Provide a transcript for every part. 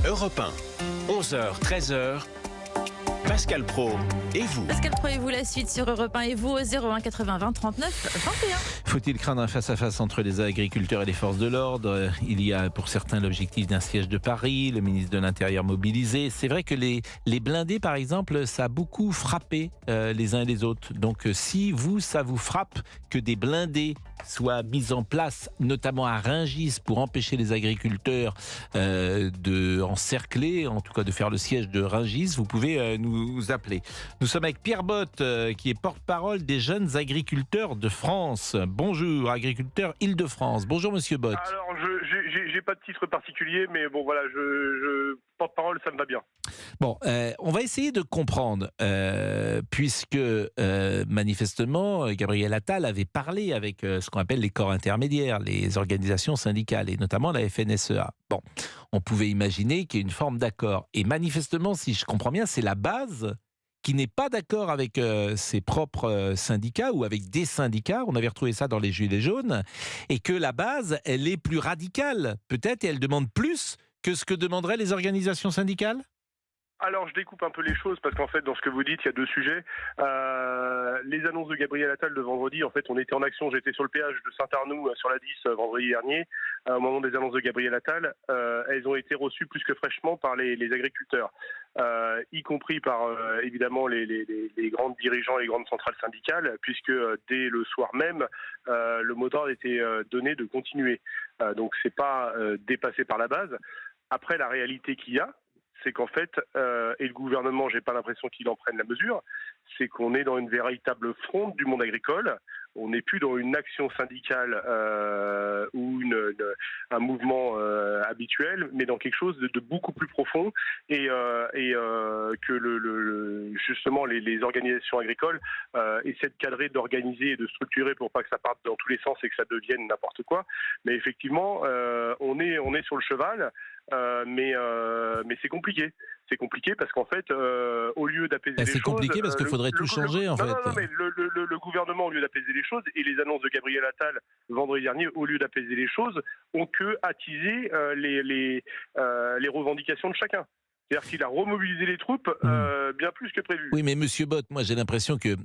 Europe 1, 11h, 13h, Pascal Praud et vous. Pascal Praud et vous, la suite sur Europe 1 et vous au 01 80 20 39 21. Faut-il craindre un face-à-face entre les agriculteurs et les forces de l'ordre ? Il y a pour certains l'objectif d'un siège de Paris, le ministre de l'Intérieur mobilisé. C'est vrai que les blindés, par exemple, ça a beaucoup frappé les uns et les autres. Donc si ça vous frappe que des blindés soient mis en place, notamment à Rungis, pour empêcher les agriculteurs de encercler, en tout cas de faire le siège de Rungis, vous pouvez nous appeler. Nous sommes avec Pierre Botte, qui est porte-parole des jeunes agriculteurs de France. Bonjour, agriculteur Île-de-France. Bonjour, monsieur Botte. Alors, j'ai pas de titre particulier, mais bon, voilà, je porte-parole, ça me va bien. Bon, on va essayer de comprendre, puisque manifestement, Gabriel Attal avait parlé avec ce qu'on appelle les corps intermédiaires, les organisations syndicales, et notamment la FNSEA. Bon, on pouvait imaginer qu'il y ait une forme d'accord. Et manifestement, si je comprends bien, c'est la base qui n'est pas d'accord avec ses propres syndicats ou avec des syndicats, on avait retrouvé ça dans les Gilets jaunes, et que la base, elle est plus radicale, peut-être, et elle demande plus que ce que demanderaient les organisations syndicales ? Alors, je découpe un peu les choses parce qu'en fait, dans ce que vous dites, il y a deux sujets. Les annonces de Gabriel Attal de vendredi, en fait, on était en action. J'étais sur le péage de Saint-Arnoux sur la 10 vendredi dernier. Au moment des annonces de Gabriel Attal, elles ont été reçues plus que fraîchement par les agriculteurs, y compris par évidemment les grands dirigeants et les grandes centrales syndicales, puisque dès le soir même, le mot d'ordre était donné de continuer. Donc, c'est pas dépassé par la base. Après, la réalité qu'il y a, c'est qu'en fait, et le gouvernement, j'ai pas l'impression qu'il en prenne la mesure, c'est qu'on est dans une véritable fronde du monde agricole. On n'est plus dans une action syndicale ou un mouvement habituel, mais dans quelque chose de beaucoup plus profond et que justement les organisations agricoles essaient de cadrer, d'organiser et de structurer pour pas que ça parte dans tous les sens et que ça devienne n'importe quoi. Mais effectivement, on est sur le cheval. Mais c'est compliqué. C'est compliqué parce qu'en fait, au lieu d'apaiser les choses... C'est compliqué parce qu'il faudrait tout changer, en fait. Non, mais le gouvernement, au lieu d'apaiser les choses, et les annonces de Gabriel Attal vendredi dernier, au lieu d'apaiser les choses, ont que attisé les revendications de chacun. C'est-à-dire qu'il a remobilisé les troupes bien plus que prévu. Oui, mais monsieur Botte, moi j'ai l'impression que,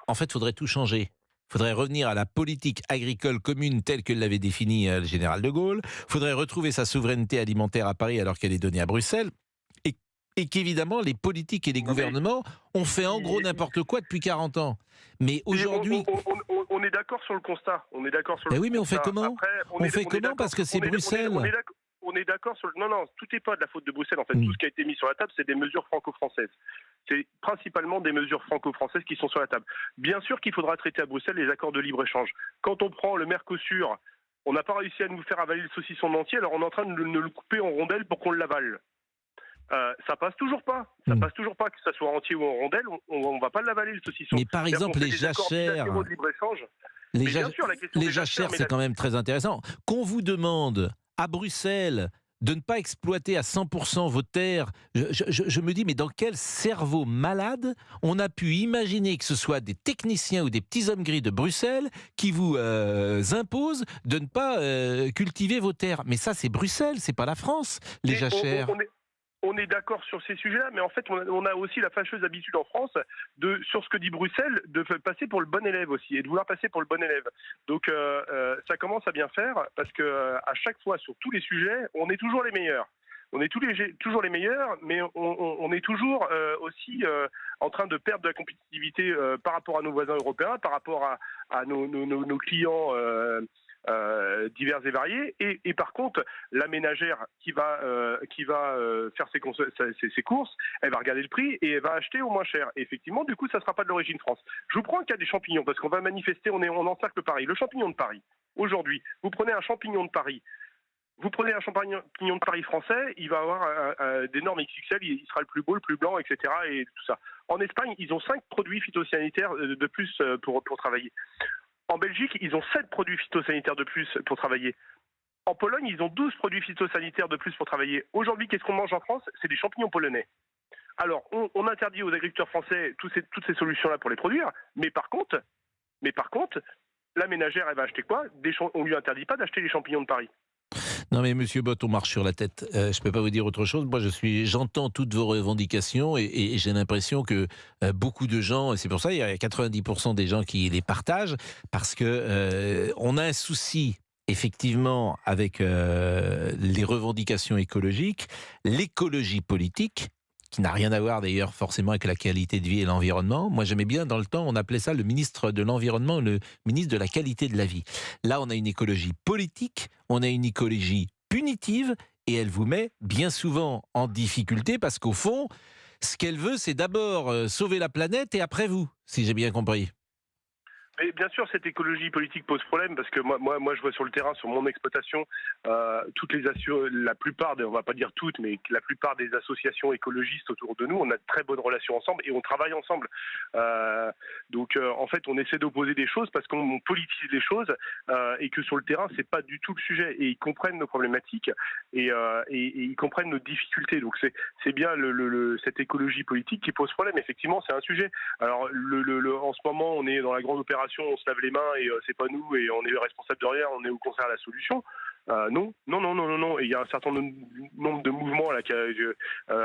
en fait, il faudrait tout changer. Il faudrait revenir à la politique agricole commune telle que l'avait définie le général de Gaulle. Il faudrait retrouver sa souveraineté alimentaire à Paris alors qu'elle est donnée à Bruxelles. Et qu'évidemment, les politiques et les gouvernements ont fait en gros n'importe quoi depuis 40 ans. Mais aujourd'hui... On est d'accord sur le constat. On est d'accord sur le constat. Oui, mais on fait comment ? Après, on fait comment parce que c'est Bruxelles. On est d'accord sur le... Non, tout n'est pas de la faute de Bruxelles. En fait, tout ce qui a été mis sur la table, c'est des mesures franco-françaises. C'est principalement des mesures franco-françaises qui sont sur la table. Bien sûr qu'il faudra traiter à Bruxelles les accords de libre-échange. Quand on prend le Mercosur, on n'a pas réussi à nous faire avaler le saucisson entier, alors on est en train de le couper en rondelles pour qu'on l'avale. Ça passe toujours pas. Ça passe toujours pas, que ça soit entier ou en rondelles, on va pas l'avaler le saucisson. Mais par exemple, les jachères... Les jachères, c'est quand même très intéressant. Qu'on vous demande à Bruxelles de ne pas exploiter à 100% vos terres, je me dis, mais dans quel cerveau malade on a pu imaginer que ce soit des techniciens ou des petits hommes gris de Bruxelles qui vous imposent de ne pas cultiver vos terres. Mais ça, c'est Bruxelles, c'est pas la France, les jachères. On est d'accord sur ces sujets-là, mais en fait, on a aussi la fâcheuse habitude en France, sur ce que dit Bruxelles, de passer pour le bon élève aussi, et de vouloir passer pour le bon élève. Donc, ça commence à bien faire, parce que à chaque fois, sur tous les sujets, on est toujours les meilleurs. On est toujours les meilleurs, mais on est toujours aussi en train de perdre de la compétitivité par rapport à nos voisins européens, par rapport à nos clients divers et variés, et par contre la ménagère qui va faire ses courses, elle va regarder le prix et elle va acheter au moins cher. Et effectivement, du coup, ça sera pas de l'origine France. Je vous prends le cas des champignons parce qu'on va manifester, on encercle Paris. Le champignon de Paris. Aujourd'hui, vous prenez un champignon de Paris. Vous prenez un champignon de Paris français, il va avoir des normes XXL, il sera le plus beau, le plus blanc, etc. et tout ça. En Espagne, ils ont 5 produits phytosanitaires de plus pour travailler. En Belgique, ils ont 7 produits phytosanitaires de plus pour travailler. En Pologne, ils ont 12 produits phytosanitaires de plus pour travailler. Aujourd'hui, qu'est-ce qu'on mange en France ? C'est des champignons polonais. Alors, on interdit aux agriculteurs français toutes ces solutions-là pour les produire, mais par contre, la ménagère, elle va acheter quoi ? On ne lui interdit pas d'acheter les champignons de Paris. Non mais Monsieur Bott, on marche sur la tête. Je peux pas vous dire autre chose. Moi, j'entends toutes vos revendications et j'ai l'impression que beaucoup de gens, et c'est pour ça il y a 90% des gens qui les partagent, parce que on a un souci. Effectivement, avec les revendications écologiques, l'écologie politique, qui n'a rien à voir d'ailleurs forcément avec la qualité de vie et l'environnement. Moi j'aimais bien dans le temps, on appelait ça le ministre de l'Environnement, le ministre de la qualité de la vie. Là on a une écologie politique, on a une écologie punitive et elle vous met bien souvent en difficulté parce qu'au fond, ce qu'elle veut c'est d'abord sauver la planète et après vous, si j'ai bien compris. Mais bien sûr, cette écologie politique pose problème parce que moi, je vois sur le terrain, sur mon exploitation, la plupart, on va pas dire toutes, mais la plupart des associations écologistes autour de nous, on a de très bonnes relations ensemble et on travaille ensemble. Donc, en fait, on essaie d'opposer des choses parce qu'on politise les choses et que sur le terrain, c'est pas du tout le sujet. Et ils comprennent nos problématiques et ils comprennent nos difficultés. Donc, c'est bien cette écologie politique qui pose problème. Effectivement, c'est un sujet. Alors, en ce moment, on est dans la grande opération. On se lave les mains et c'est pas nous et on est responsable de rien, on est au contraire la solution. Non. Et il y a un certain nombre de mouvements là,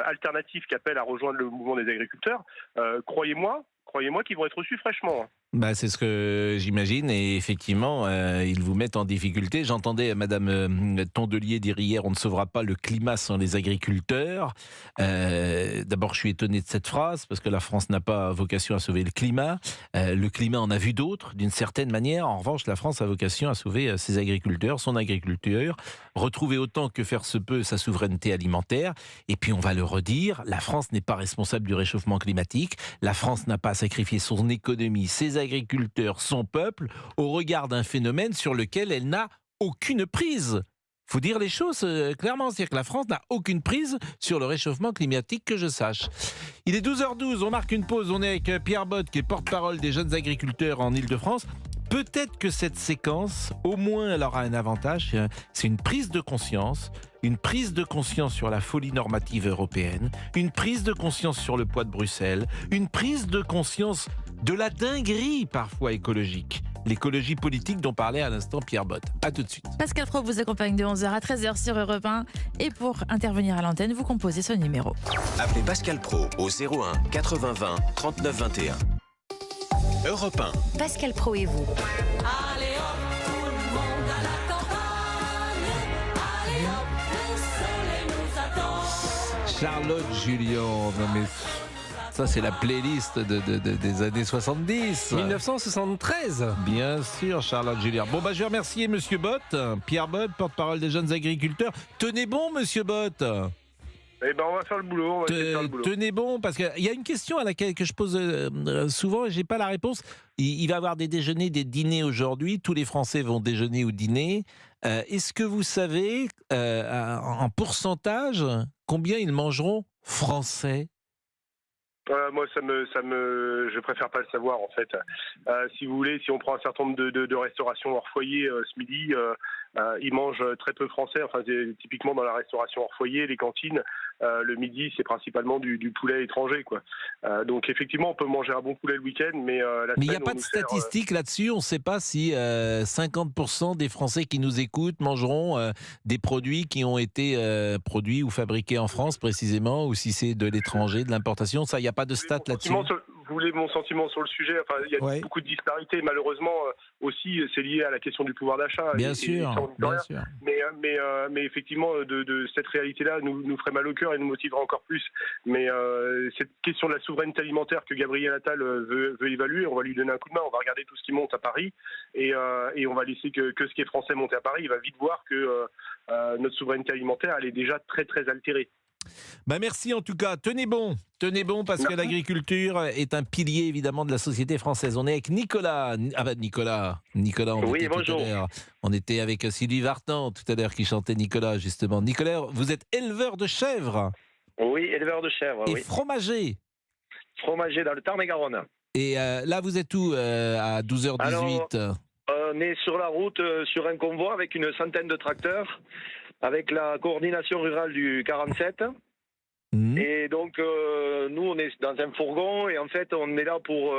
alternatifs qui appellent à rejoindre le mouvement des agriculteurs. Croyez-moi qu'ils vont être reçus fraîchement. Bah, c'est ce que j'imagine et effectivement, ils vous mettent en difficulté. J'entendais Madame Tondelier dire hier, on ne sauvera pas le climat sans les agriculteurs. D'abord, je suis étonné de cette phrase parce que la France n'a pas vocation à sauver le climat. Le climat en a vu d'autres, d'une certaine manière. En revanche, la France a vocation à sauver ses agriculteurs, son agriculture, retrouver autant que faire se peut sa souveraineté alimentaire. Et puis, on va le redire, la France n'est pas responsable du réchauffement climatique. La France n'a pas sacrifié son économie, ses agriculteurs, son peuple, au regard d'un phénomène sur lequel elle n'a aucune prise. Il faut dire les choses clairement, c'est-à-dire que la France n'a aucune prise sur le réchauffement climatique que je sache. Il est 12h12, on marque une pause, on est avec Pierre Bott qui est porte-parole des jeunes agriculteurs en Ile-de-France. Peut-être que cette séquence, au moins, elle aura un avantage, c'est une prise de conscience sur la folie normative européenne, une prise de conscience sur le poids de Bruxelles, une prise de conscience de la dinguerie parfois écologique. L'écologie politique dont parlait à l'instant Pierre Bott. A tout de suite. Pascal Praud vous accompagne de 11h à 13h sur Europe 1. Et pour intervenir à l'antenne, vous composez ce numéro. Appelez Pascal Praud au 01 80 20 39 21. Europe 1. Pascal Praud et vous. Allez hop, tout le monde à la campagne. Allez hop, le soleil nous attend. Charlotte Julien, non mais ça c'est la playlist des années 70. 1973. Bien sûr, Charlotte Julien. Bon bah je vais remercier Monsieur Bott, Pierre Bott, porte-parole des jeunes agriculteurs. Tenez bon Monsieur Bott. Eh ben, on va faire le boulot. On va essayer de faire le boulot. Tenez bon, parce qu'il y a une question à laquelle que je pose souvent et j'ai pas la réponse. Il va y avoir des déjeuners, des dîners aujourd'hui. Tous les Français vont déjeuner ou dîner. Est-ce que vous savez, en pourcentage, combien ils mangeront français ? Moi, je préfère pas le savoir en fait. Si vous voulez, si on prend un certain nombre de restaurations hors foyer ce midi, ils mangent très peu français. Enfin, typiquement dans la restauration hors foyer, les cantines, le midi, c'est principalement du poulet étranger, quoi. Donc effectivement, on peut manger un bon poulet le week-end, mais il n'y a pas de statistiques là-dessus. On ne sait pas si 50% des Français qui nous écoutent mangeront des produits qui ont été produits ou fabriqués en France précisément, ou si c'est de l'étranger, de l'importation. Ça, il n'y a pas de stats là-dessus. Vous voulez mon sentiment sur le sujet? Enfin, il y a beaucoup de disparités. Malheureusement, aussi, c'est lié à la question du pouvoir d'achat. Bien sûr. Mais effectivement, de cette réalité-là nous ferait mal au cœur et nous motiverait encore plus. Mais cette question de la souveraineté alimentaire que Gabriel Attal veut évaluer, on va lui donner un coup de main. On va regarder tout ce qui monte à Paris et on va laisser que ce qui est français monter à Paris. Il va vite voir que notre souveraineté alimentaire, elle est déjà très très altérée. Bah merci en tout cas, tenez bon parce que l'agriculture est un pilier évidemment de la société française. On est avec Nicolas, Oui, bonjour. On était avec Sylvie Vartan tout à l'heure qui chantait Nicolas justement. Nicolas, vous êtes éleveur de chèvres. Oui, éleveur de chèvres. Et fromager. Fromager dans le Tarn-et-Garonne. Et là vous êtes où à 12h18? Alors, on est sur la route, sur un convoi avec une centaine de tracteurs, avec la coordination rurale du 47. Et donc, nous, on est dans un fourgon et en fait, on est là pour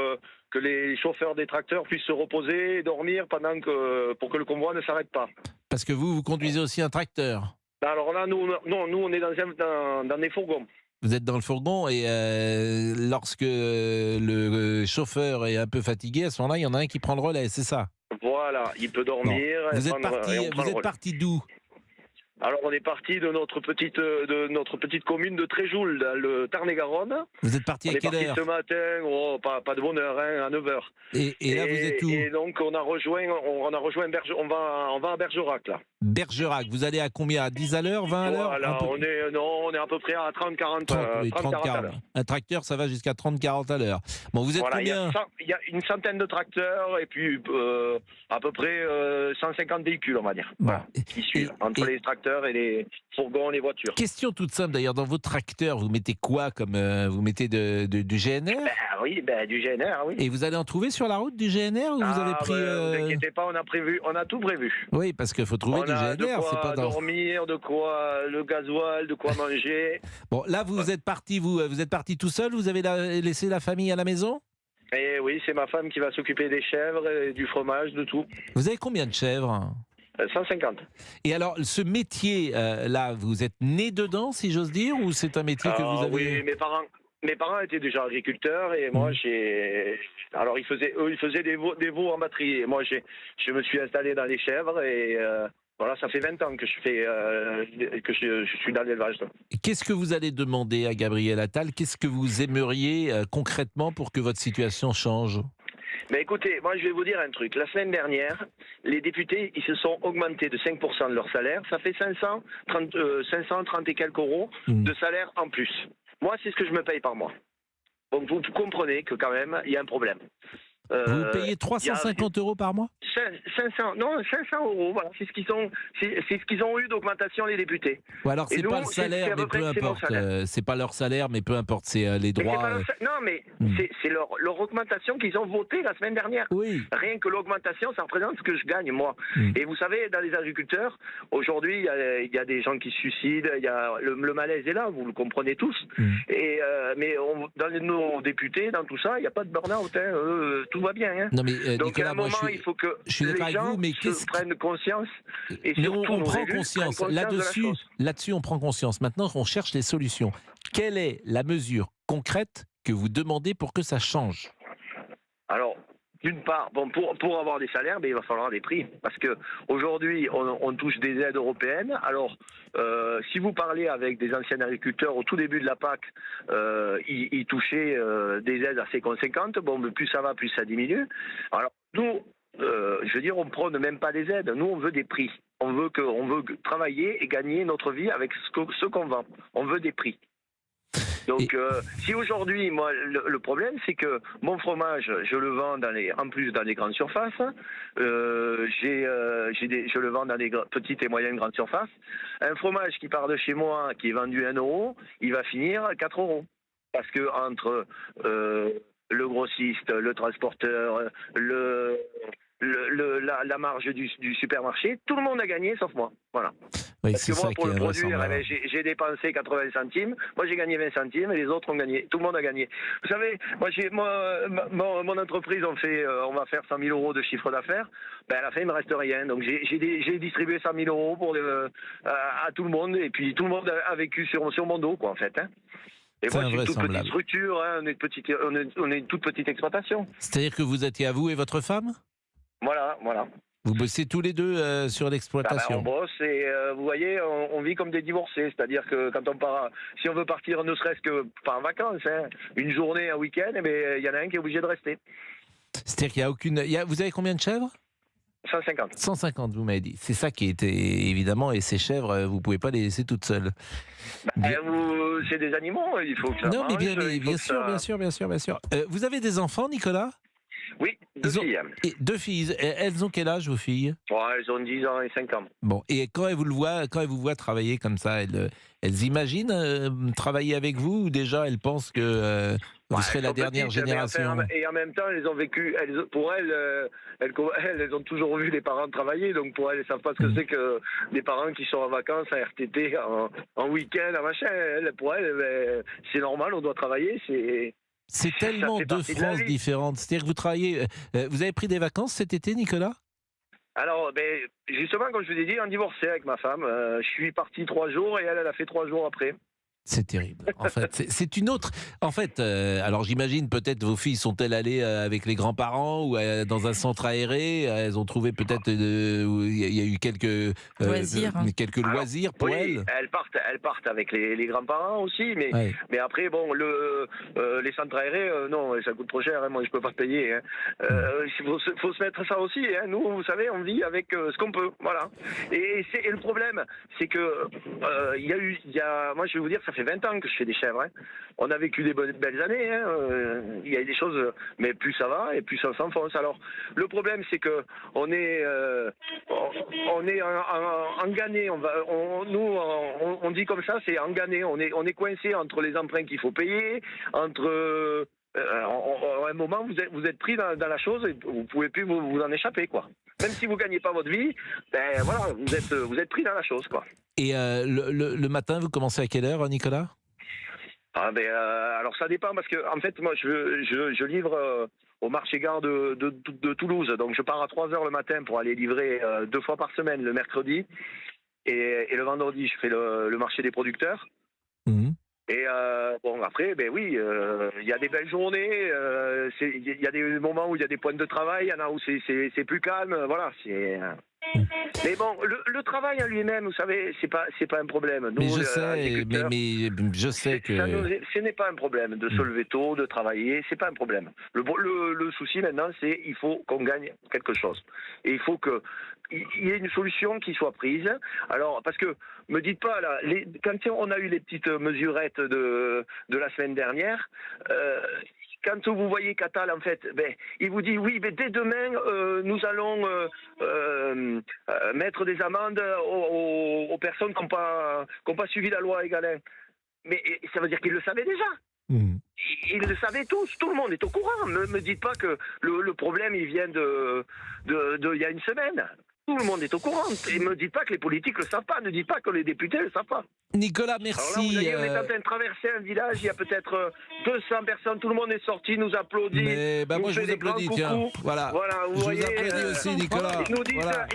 que les chauffeurs des tracteurs puissent se reposer et dormir pour que le convoi ne s'arrête pas. Parce que vous conduisez aussi un tracteur. Alors là, nous, on est dans des fourgons. Vous êtes dans le fourgon et lorsque le chauffeur est un peu fatigué, à ce moment-là, il y en a un qui prend le relais, c'est ça? Voilà, il peut dormir. Bon. Vous prendre êtes parti d'où? Alors, on est parti de notre petite commune de Tréjoul, dans le Tarn-et-Garonne. Vous êtes parti à quelle heure? Ce matin, pas de bonne heure, à 9h. Et là, vous êtes où? Et donc, on a rejoint on va à Bergerac, là. Bergerac, vous allez à combien? À 10 à l'heure, 20 à l'heure? Voilà, on est à peu près à 30-40 à l'heure. Un tracteur, ça va jusqu'à 30-40 à l'heure. Bon, vous êtes combien? Il y a une centaine de tracteurs et puis à peu près 150 véhicules, on va dire. Bon. Voilà, qui suivent, entre les tracteurs et les fourgons, les voitures. Question toute simple d'ailleurs, dans vos tracteurs, vous mettez quoi comme vous mettez du GNR? Oui, du GNR, oui. Et vous allez en trouver sur la route du GNR ou vous avez pris Ne vous inquiétez pas, on a tout prévu. Oui, parce qu'il faut trouver du GNR, de quoi c'est pas dans... dormir, de quoi le gasoil, de quoi manger. Bon, là vous êtes parti, vous êtes parti tout seul, vous avez laissé la famille à la maison? Et oui, c'est ma femme qui va s'occuper des chèvres, et du fromage, de tout. Vous avez combien de chèvres? 150. Et alors, ce métier, là, vous êtes né dedans, si j'ose dire, ou c'est un métier que vous avez... Oui, mes parents étaient déjà agriculteurs et moi, Alors, ils faisaient des veaux en batterie. Et moi, je me suis installé dans les chèvres et... Voilà, ça fait 20 ans que je suis dans l'élevage. Qu'est-ce que vous allez demander à Gabriel Attal? Qu'est-ce que vous aimeriez concrètement pour que votre situation change? Mais écoutez, moi je vais vous dire un truc. La semaine dernière, les députés, ils se sont augmentés de 5% de leur salaire. Ça fait 530 et quelques euros de salaire en plus. Moi, c'est ce que je me paye par mois. Donc vous comprenez que quand même, il y a un problème. Vous payez 350 euros par mois? 500 euros, voilà, c'est ce qu'ils ont eu d'augmentation les députés. Ou alors c'est pas le salaire, mais peu importe. C'est pas leur salaire, mais peu importe, c'est les droits. Non, mais c'est leur augmentation qu'ils ont votée la semaine dernière. Oui. Rien que l'augmentation, ça représente ce que je gagne moi. Et vous savez, dans les agriculteurs, aujourd'hui, il y a des gens qui se suicident, il y a le malaise est là, vous le comprenez tous. Mais dans nos députés, dans tout ça, il n'y a pas de burn-out. Tout va bien. Non, mais, donc Nicolas, à un moment, il faut que les gens prennent conscience. Et surtout, on prend conscience. Là-dessus, on prend conscience. Maintenant, on cherche les solutions. Quelle est la mesure concrète que vous demandez pour que ça change? Alors, d'une part, pour avoir des salaires, il va falloir des prix. Parce qu'aujourd'hui, on touche des aides européennes. Alors, si vous parlez avec des anciens agriculteurs au tout début de la PAC, ils touchaient des aides assez conséquentes. Mais plus ça va, plus ça diminue. Alors, nous, je veux dire, on ne prône même pas des aides. Nous, on veut des prix. On veut travailler et gagner notre vie avec ce qu'on vend. On veut des prix. Donc, si aujourd'hui, moi, le problème, c'est que mon fromage, je le vends en plus dans les grandes surfaces. Je le vends dans les petites et moyennes grandes surfaces. Un fromage qui part de chez moi, qui est vendu 1 euro, il va finir 4 euros. Parce que entre le grossiste, le transporteur, la marge du supermarché, tout le monde a gagné sauf moi. Voilà. Oui, parce que moi, pour le produire, j'ai dépensé 80 centimes. Moi, j'ai gagné 20 centimes et les autres ont gagné. Tout le monde a gagné. Vous savez, mon entreprise, on va faire 100 000 euros de chiffre d'affaires. À la fin, il me reste rien. Donc, j'ai distribué 100 000 euros à tout le monde. Et puis, tout le monde a vécu sur mon dos, quoi, en fait. Et moi, c'est une toute petite structure. On est une toute petite exploitation. C'est-à-dire que vous étiez à vous et votre femme? Voilà. Vous bossez tous les deux sur l'exploitation? On bosse et vous voyez, on vit comme des divorcés. C'est-à-dire que quand on part, si on veut partir ne serait-ce que pas en vacances, une journée, un week-end, il y en a un qui est obligé de rester. C'est-à-dire qu'il n'y a aucune... Vous avez combien de chèvres? 150. 150, vous m'avez dit. C'est ça qui était évidemment, et ces chèvres, vous ne pouvez pas les laisser toutes seules. C'est des animaux, il faut que ça Non, mange, mais bien sûr. Vous avez des enfants, Nicolas? Oui, 2 filles. Et 2 filles. Elles ont quel âge, vos filles? Elles ont 10 ans et 5 ans. Bon, et quand elles vous voient travailler comme ça, elles imaginent travailler avec vous, ou déjà elles pensent que vous serez la dernière génération? Et en même temps, elles ont vécu, pour elles ont toujours vu les parents travailler, donc pour elles ne savent pas ce que c'est que des parents qui sont en vacances, à RTT, en week-end, en machin. Pour elles, c'est normal, on doit travailler, C'est tellement deux France différentes. C'est-à-dire que vous travaillez... vous avez pris des vacances cet été, Nicolas? Alors, justement, comme je vous ai dit, on divorçait avec ma femme. Je suis parti 3 jours et elle a fait 3 jours après. C'est terrible. En fait, c'est une autre. En fait, alors j'imagine peut-être vos filles sont-elles allées avec les grands-parents ou dans un centre aéré. Elles ont trouvé peut-être où il y a eu quelques loisirs, loisirs pour elles. Elles partent avec les grands-parents aussi, mais après bon les centres aérés non, ça coûte trop cher. Hein, moi je peux pas payer. Hein. Faut se mettre ça aussi. Hein. Nous, vous savez, on vit avec ce qu'on peut. Voilà. Et le problème, c'est que moi je vais vous dire, ça fait 20 ans que je fais des chèvres. Hein. On a vécu des belles années. Hein. Il y a des choses, mais plus ça va et plus ça s'enfonce. Alors, le problème, c'est que on est en gané. On dit comme ça, c'est en gané. On est coincé entre les emprunts qu'il faut payer, entre à un moment, vous êtes pris dans la chose et vous pouvez plus vous en échapper, quoi. Même si vous gagnez pas votre vie, voilà, vous êtes pris dans la chose, quoi. Et le matin, vous commencez à quelle heure, Nicolas ? Alors ça dépend parce que en fait, moi, je livre au marché-gare de Toulouse. Donc je pars à 3h le matin pour aller livrer 2 fois par semaine, le mercredi et le vendredi, je fais le marché des producteurs. Mmh. Et bon, après, oui, il y a des belles journées, il y a des moments où il y a des points de travail, il y en a où c'est plus calme, voilà, Mais bon, le travail en lui-même, vous savez, c'est pas un problème. Nous, mais je sais, mais je sais que ce n'est pas un problème de se lever tôt, de travailler, c'est pas un problème. Le souci maintenant, c'est il faut qu'on gagne quelque chose, et il faut que il y ait une solution qui soit prise. Alors, parce que me dites pas là, quand on a eu les petites mesurettes de la semaine dernière. Quand vous voyez Catal, en fait, il vous dit oui, dès demain, nous allons mettre des amendes aux personnes qui n'ont pas suivi la loi Egalin. Mais ça veut dire qu'ils le savaient déjà. Mmh. Ils le savaient tous, tout le monde est au courant. Ne me dites pas que le problème il vient de il y a une semaine. Tout le monde est au courant. Et ne me dites pas que les politiques ne le savent pas. Ne dites pas que les députés ne le savent pas. Nicolas, merci. Alors là, on est en train de traverser un village. Il y a peut-être 200 personnes. Tout le monde est sorti, nous applaudit. Mais moi, je vous applaudis. Tiens, voilà. Vous voyez, vous applaudis aussi, Nicolas.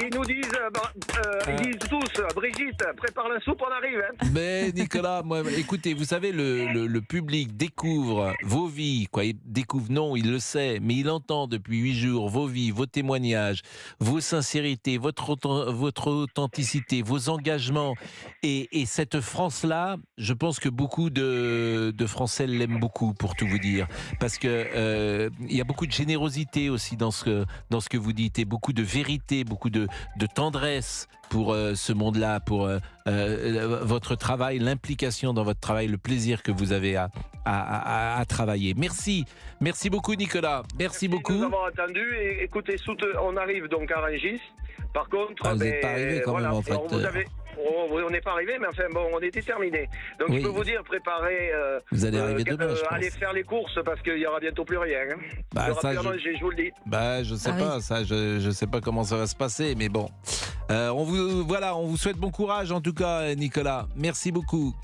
Ils disent tous, Brigitte, prépare la soupe, on arrive. Hein. Mais Nicolas, écoutez, vous savez, le public découvre vos vies. Il découvre, non, il le sait, mais il entend depuis 8 jours vos vies, vos témoignages, vos sincérités, votre authenticité, vos engagements. Et cette France-là, je pense que beaucoup de Français l'aiment beaucoup, pour tout vous dire. Parce que il y a beaucoup de générosité aussi dans ce que vous dites, et beaucoup de vérité, beaucoup de tendresse pour ce monde-là, pour votre travail, l'implication dans votre travail, le plaisir que vous avez à travailler. Merci beaucoup, Nicolas. Merci beaucoup. De nous avoir entendus. Et écoutez, on arrive donc à Rungis. Par contre, vous n'êtes pas arrivé quand même, en fait. On n'est pas arrivé, mais enfin bon, on est déterminés. Donc je peux vous dire, préparez. Vous allez arriver demain, je pense. Allez faire les courses parce qu'il y aura bientôt plus rien. Hein. Il y aura plus à manger, je vous le dis. Je sais pas, ça, je sais pas comment ça va se passer, mais bon. On vous souhaite bon courage en tout cas, Nicolas. Merci beaucoup.